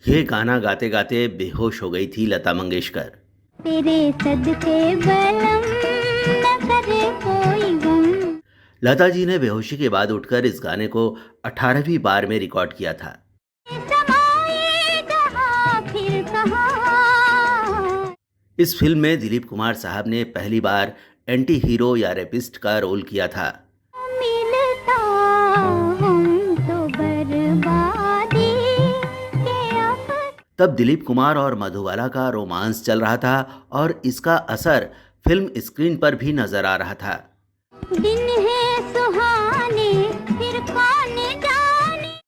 ये गाना गाते गाते बेहोश हो गई थी लता मंगेशकर। तेरे सदके बलम न करे कोई गम। लता जी ने बेहोशी के बाद उठकर इस गाने को 18वीं बार में रिकॉर्ड किया था। समाए जहां फिर कहाँ। इस फिल्म में दिलीप कुमार साहब ने पहली बार एंटी हीरो या रेपिस्ट का रोल किया था। मिलता हम तो बर्बादी के तब दिलीप कुमार और मधुबाला का रोमांस चल रहा था और इसका असर फिल्म स्क्रीन पर भी नजर आ रहा था। दिन है सुहाने फिर कौन जाने।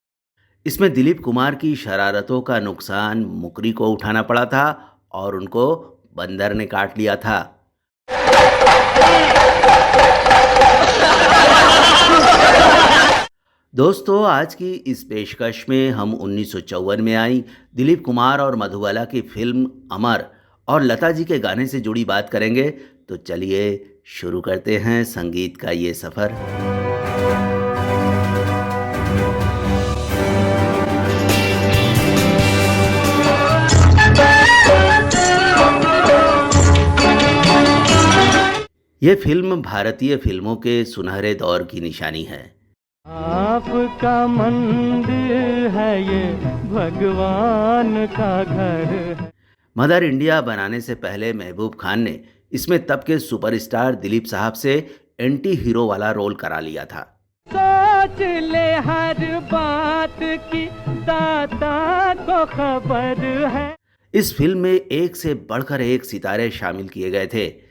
इसमें दिलीप कुमार की शरारतों का नुकसान मुकरी को उठाना पड़ा था और उनको बंदर ने काट लिया था। दोस्तों, आज की इस पेशकश में हम 1954 में आई दिलीप कुमार और मधुबाला की फिल्म अमर और लता जी के गाने से जुड़ी बात करेंगे। तो चलिए शुरू करते हैं संगीत का ये सफर। ये फिल्म भारतीय फिल्मों के सुनहरे दौर की निशानी है। आपका मंदिर है ये, भगवान का घर है। मदर इंडिया बनाने से पहले महबूब खान ने इसमें तब के सुपरस्टार दिलीप साहब से एंटी हीरो वाला रोल करा लिया था। सोच ले हर बात की, दाता को खबर है। इस फिल्म में एक से बढ़कर एक सितारे शामिल किए गए थे।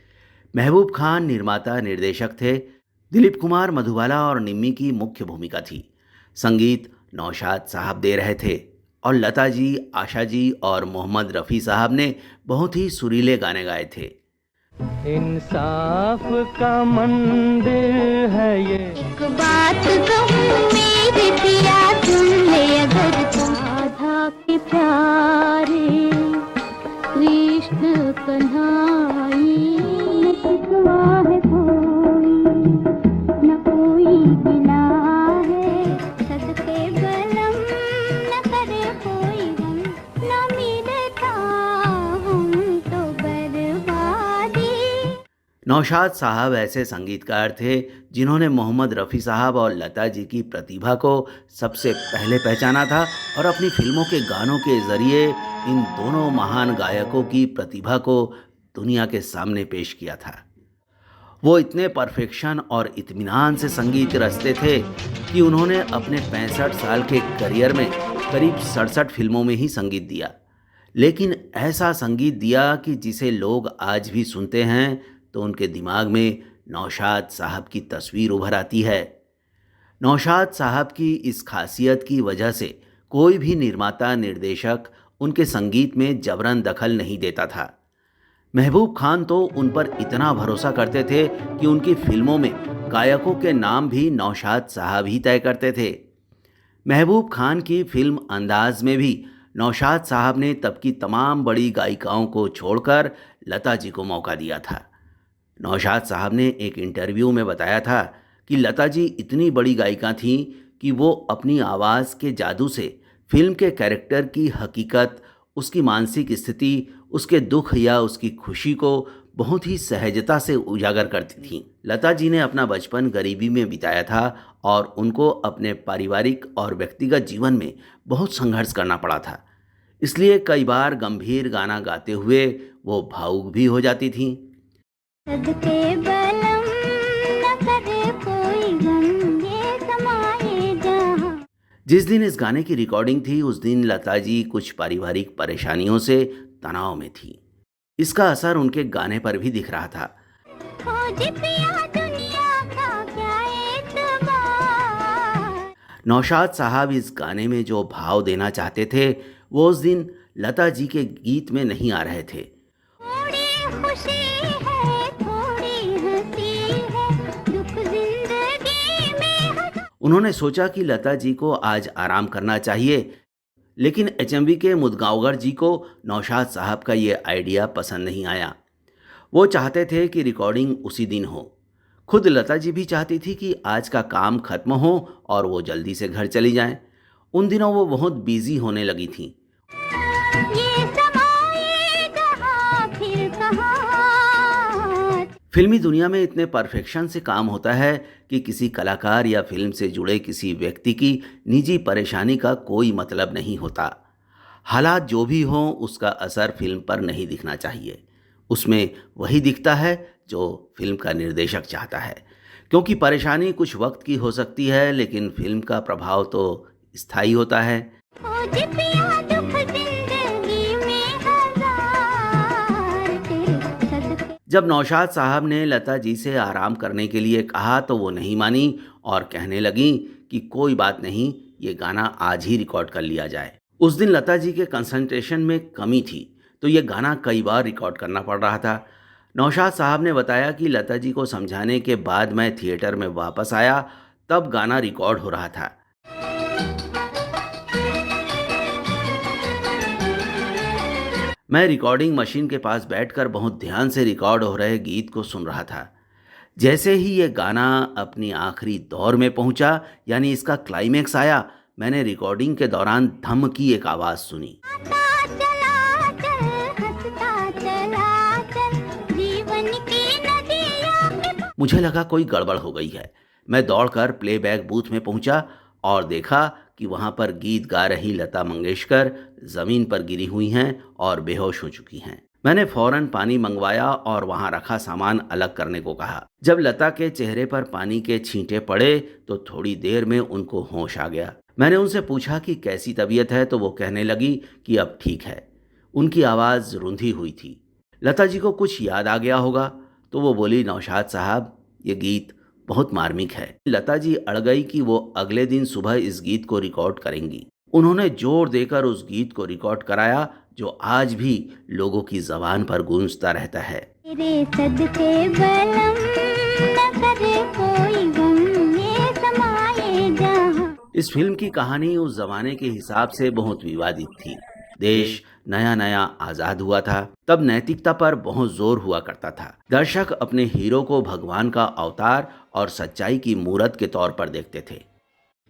महबूब खान निर्माता निर्देशक थे। दिलीप कुमार, मधुबाला और निम्मी की मुख्य भूमिका थी। संगीत नौशाद साहब दे रहे थे और लता जी, आशा जी और मोहम्मद रफ़ी साहब ने बहुत ही सुरीले गाने गाए थे। इंसाफ का मंदिर है ये। एक बात कहूँ मेरे पिया सुन ले, अगर तुम राधा के प्यारे कृष्ण कन्हैया सिखवा है कोई न कोई गिला है। सदके बलम न करे कोई गम, न मिलता हम तो बर्बादी। नौशाद साहब ऐसे संगीतकार थे जिन्होंने मोहम्मद रफ़ी साहब और लता जी की प्रतिभा को सबसे पहले पहचाना था और अपनी फिल्मों के गानों के ज़रिए इन दोनों महान गायकों की प्रतिभा को दुनिया के सामने पेश किया था। वो इतने परफेक्शन और इत्मीनान से संगीत रचते थे कि उन्होंने अपने 65 साल के करियर में करीब 67 फिल्मों में ही संगीत दिया, लेकिन ऐसा संगीत दिया कि जिसे लोग आज भी सुनते हैं तो उनके दिमाग में नौशाद साहब की तस्वीर उभर आती है। नौशाद साहब की इस खासियत की वजह से कोई भी निर्माता, निर्देशक उनके संगीत में जबरन दखल नहीं देता था। महबूब खान तो उन पर इतना भरोसा करते थे कि उनकी फिल्मों में गायकों के नाम भी नौशाद साहब ही तय करते थे। महबूब खान की फिल्म अंदाज में भी नौशाद साहब ने तब की तमाम बड़ी गायिकाओं को छोड़कर लता जी को मौका दिया था। नौशाद साहब ने एक इंटरव्यू में बताया था कि लता जी इतनी बड़ी गायिका थीं कि वो अपनी आवाज़ के जादू से फिल्म के कैरेक्टर की हकीकत, उसकी मानसिक स्थिति, उसके दुख या उसकी खुशी को बहुत ही सहजता से उजागर करती थीं। लता जी ने अपना बचपन गरीबी में बिताया था और उनको अपने पारिवारिक और व्यक्तिगत जीवन में बहुत संघर्ष करना पड़ा था। इसलिए कई बार गंभीर गाना गाते हुए वो भावुक भी हो जाती थीं। सदके बलम न करे कोई गम, ये समाए जहां। जिस दिन इस गाने की रिकॉर्डिंग थी उस दिन लता जी कुछ पारिवारिक परेशानियों से तनाव में थी। इसका असर उनके गाने पर भी दिख रहा था। खोज पिया दुनिया का क्या एतबार। नौशाद साहब इस गाने में जो भाव देना चाहते थे वो उस दिन लता जी के गीत में नहीं आ रहे थे। थोड़ी खुशी है थोड़ी हंसी है, दुख जिंदगी में है। उन्होंने सोचा कि लता जी को आज आराम करना चाहिए, लेकिन एचएमवी के मुदगांवकर जी को नौशाद साहब का ये आइडिया पसंद नहीं आया। वो चाहते थे कि रिकॉर्डिंग उसी दिन हो। खुद लता जी भी चाहती थी कि आज का काम खत्म हो और वो जल्दी से घर चली जाएं। उन दिनों वो बहुत बिजी होने लगी थी। फिल्मी दुनिया में इतने परफेक्शन से काम होता है कि किसी कलाकार या फिल्म से जुड़े किसी व्यक्ति की निजी परेशानी का कोई मतलब नहीं होता। हालात जो भी हों उसका असर फिल्म पर नहीं दिखना चाहिए। उसमें वही दिखता है जो फिल्म का निर्देशक चाहता है, क्योंकि परेशानी कुछ वक्त की हो सकती है लेकिन फिल्म का प्रभाव तो स्थायी होता है। खोज पिया दुख जिंदगी में हजार तेरे सदके। जब नौशाद साहब ने लता जी से आराम करने के लिए कहा तो वो नहीं मानी और कहने लगी कि कोई बात नहीं, ये गाना आज ही रिकॉर्ड कर लिया जाए। उस दिन लता जी के कंसंट्रेशन में कमी थी तो ये गाना कई बार रिकॉर्ड करना पड़ रहा था। नौशाद साहब ने बताया कि लता जी को समझाने के बाद मैं थिएटर में वापस आया, तब गाना रिकॉर्ड हो रहा था। मैं रिकॉर्डिंग मशीन के पास बैठकर बहुत ध्यान से रिकॉर्ड हो रहे गीत को सुन रहा था। जैसे ही ये गाना अपनी आखिरी दौर में पहुंचा, यानी इसका क्लाइमेक्स आया, मैंने रिकॉर्डिंग के दौरान धम की एक आवाज़ सुनी। आता चला चल हंसता चला चल जीवन की नदियों के। मुझे लगा कोई गड़बड़ हो गई है। मैं दौड़कर प्लेबैक बूथ में पहुंचा और देखा कि वहां पर गीत गा रही लता मंगेशकर ज़मीन पर गिरी हुई हैं और बेहोश हो चुकी हैं। मैंने फौरन पानी मंगवाया और वहां रखा सामान अलग करने को कहा। जब लता के चेहरे पर पानी के छींटे पड़े तो थोड़ी देर में उनको होश आ गया। मैंने उनसे पूछा कि कैसी तबीयत है तो वो कहने लगी कि अब ठीक है। उनकी आवाज़ रुंधी हुई थी। लता जी को कुछ याद आ गया होगा तो वो बोली, नौशाद साहब, ये गीत बहुत मार्मिक है। लता जी अड़ गई कि वो अगले दिन सुबह इस गीत को रिकॉर्ड करेंगी। उन्होंने जोर देकर उस गीत को रिकॉर्ड कराया जो आज भी लोगों की जबान पर गूंजता रहता है। तेरे सदके बलम न करे कोई गम ये समाए जहां। इस फिल्म की कहानी उस जमाने के हिसाब से बहुत विवादित थी। देश नया नया आज़ाद हुआ था, तब नैतिकता पर बहुत जोर हुआ करता था। दर्शक अपने हीरो को भगवान का अवतार और सच्चाई की मूरत के तौर पर देखते थे,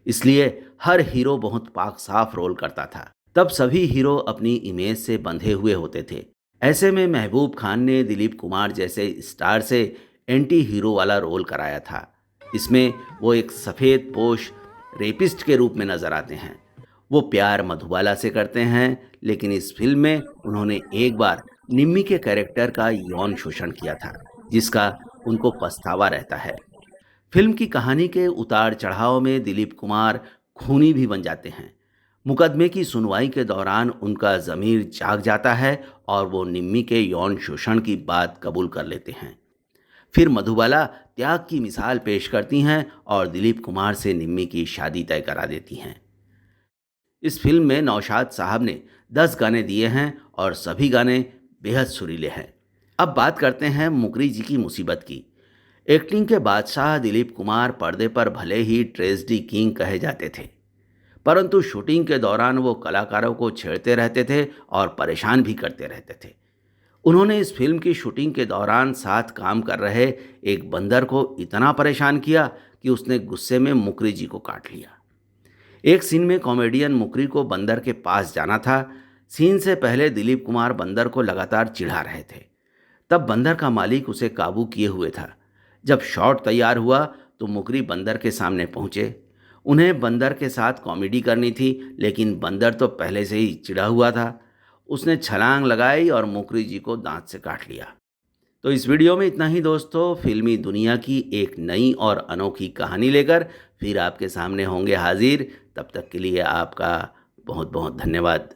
इसलिए हर हीरो बहुत पाक साफ रोल करता था। तब सभी हीरो अपनी इमेज से बंधे हुए होते थे। ऐसे में महबूब खान ने दिलीप कुमार जैसे स्टार से एंटी हीरो वाला रोल कराया था। इसमें वो एक सफ़ेद पोश रेपिस्ट के रूप में नजर आते हैं। वो प्यार मधुबाला से करते हैं, लेकिन इस फिल्म में उन्होंने एक बार निम्मी के कैरेक्टर का यौन शोषण किया था, जिसका उनको पछतावा रहता है। फिल्म की कहानी के उतार चढ़ाव में दिलीप कुमार खूनी भी बन जाते हैं। मुकदमे की सुनवाई के दौरान उनका ज़मीर जाग जाता है और वो निम्मी के यौन शोषण की बात कबूल कर लेते हैं। फिर मधुबाला त्याग की मिसाल पेश करती हैं और दिलीप कुमार से निम्मी की शादी तय करा देती हैं। इस फिल्म में नौशाद साहब ने 10 गाने दिए हैं और सभी गाने बेहद सुरीले हैं। अब बात करते हैं मुकरी जी की मुसीबत की। एक्टिंग के बादशाह दिलीप कुमार पर्दे पर भले ही ट्रेजेडी किंग कहे जाते थे, परंतु शूटिंग के दौरान वो कलाकारों को छेड़ते रहते थे और परेशान भी करते रहते थे। उन्होंने इस फिल्म की शूटिंग के दौरान साथ काम कर रहे एक बंदर को इतना परेशान किया कि उसने गुस्से में मुकरी जी को काट लिया। एक सीन में कॉमेडियन मुकरी को बंदर के पास जाना था। सीन से पहले दिलीप कुमार बंदर को लगातार चिढ़ा रहे थे। तब बंदर का मालिक उसे काबू किए हुए था। जब शॉट तैयार हुआ तो मुकरी बंदर के सामने पहुंचे। उन्हें बंदर के साथ कॉमेडी करनी थी, लेकिन बंदर तो पहले से ही चिढ़ा हुआ था। उसने छलांग लगाई और मुकरी जी को दांत से काट लिया। तो इस वीडियो में इतना ही दोस्तों। फिल्मी दुनिया की एक नई और अनोखी कहानी लेकर फिर आपके सामने होंगे हाजिर। तब तक के लिए आपका बहुत बहुत धन्यवाद।